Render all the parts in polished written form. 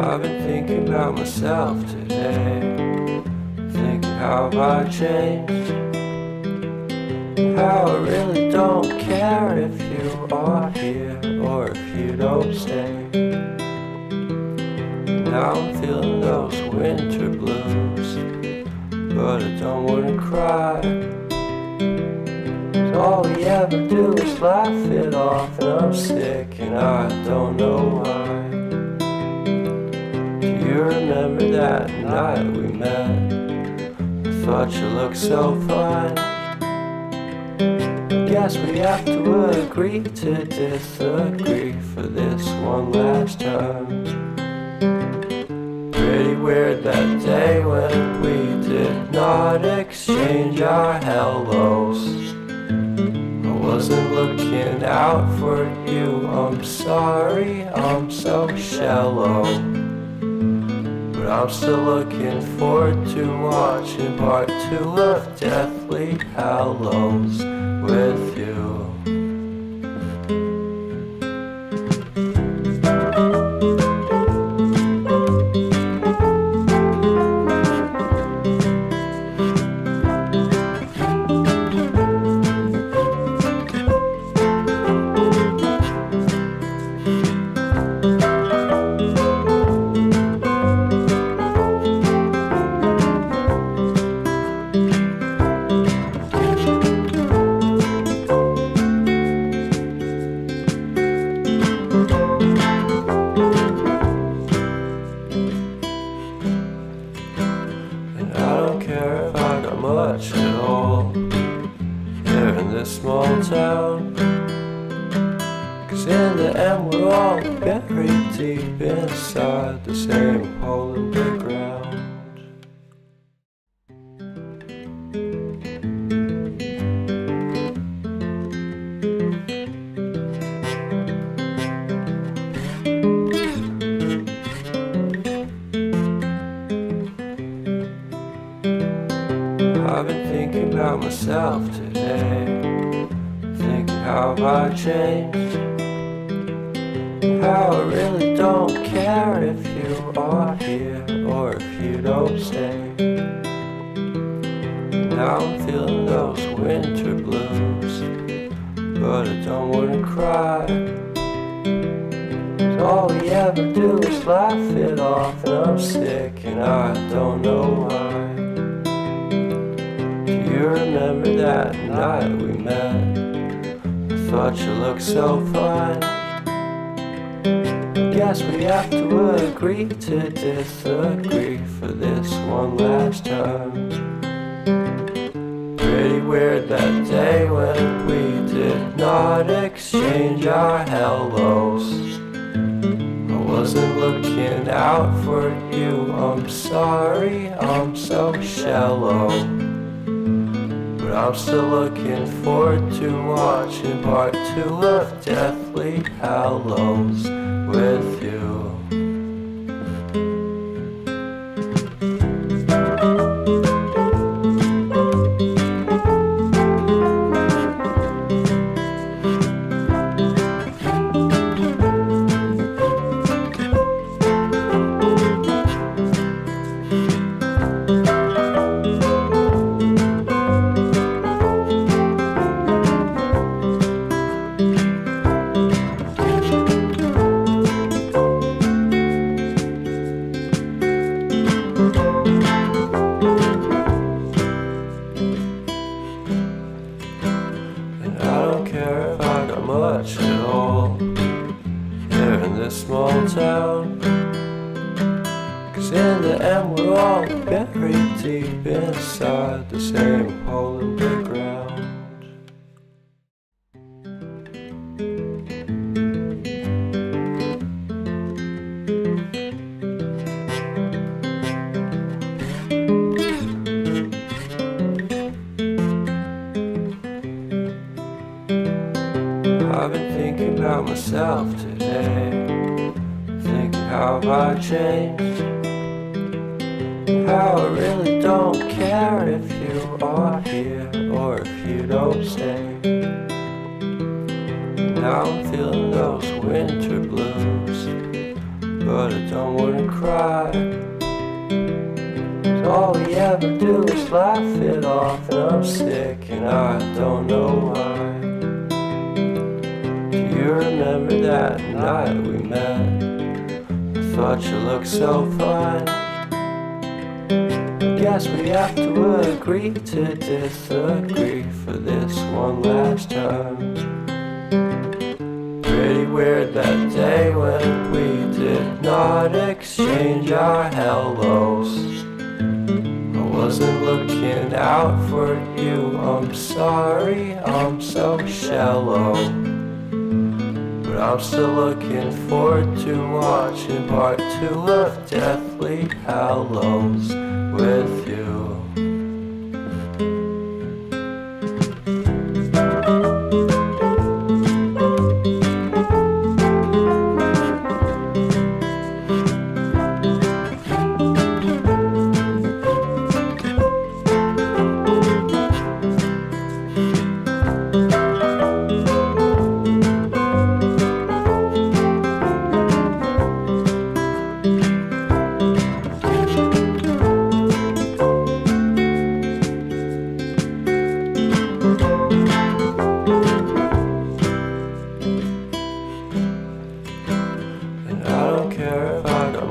I've been thinking about myself today, thinking how I changed, how I really don't care if you are here or if you don't stay. Now I'm feeling those winter blues, but I don't wanna cry. All we ever do is laugh it off, and I'm sick and I don't know why. Do you remember that night we met? I thought you looked so fine. Guess we have to agree to disagree for this one last time. Pretty weird that day when we did not exchange our hellos. I wasn't looking out for you, I'm sorry, I'm so shallow. But I'm still looking forward to watching part 2 of Deathly Hallows with you. Much at all here in this small town, 'cause in the end we're all buried deep inside the same hole in the ground. I've been thinking about myself today, thinking how I changed, how I really don't care if you are here or if you don't stay. Now I'm feeling those winter blues, but I don't wanna cry. All we ever do is laugh it off, and I'm sick and I don't know why. You remember that night we met? I thought you looked so fine. Guess we have to agree to disagree for this one last time. Pretty weird that day when we did not exchange our hellos. I wasn't looking out for you, I'm sorry, I'm so shallow. But I'm still looking forward to watching part 2 of Deathly Hallows with you. Much at all here in this small town, 'cause in the end we're all buried deep inside the same hole in the ground. I've been thinking about myself today, thinking how I changed, how I really don't care if you are here or if you don't stay. Now I'm feeling those winter blues, but I don't wanna cry. All we ever do is laugh it off, and I'm sick and I don't know why. Do you remember that night we met? I thought you looked so fine. Guess we have to agree to disagree for this one last time. Pretty weird that day when we did not exchange our hellos. I wasn't looking out for you, I'm sorry, I'm so shallow. But I'm still looking forward to watching part 2 of Deathly Hallows with you.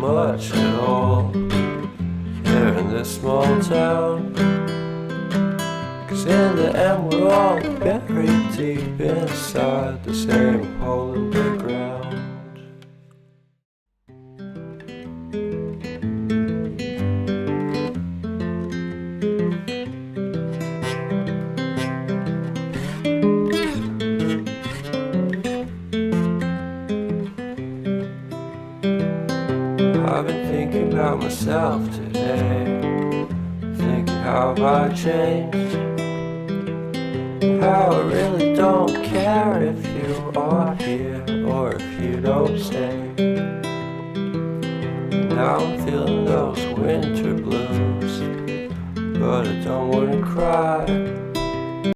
Much at all here in this small town, 'cause in the end we're all buried deep inside the same hole in the ground. I've been thinking about myself today, thinking how I changed, how I really don't care if you are here or if you don't stay. Now I'm feeling those winter blues, but I don't wanna cry.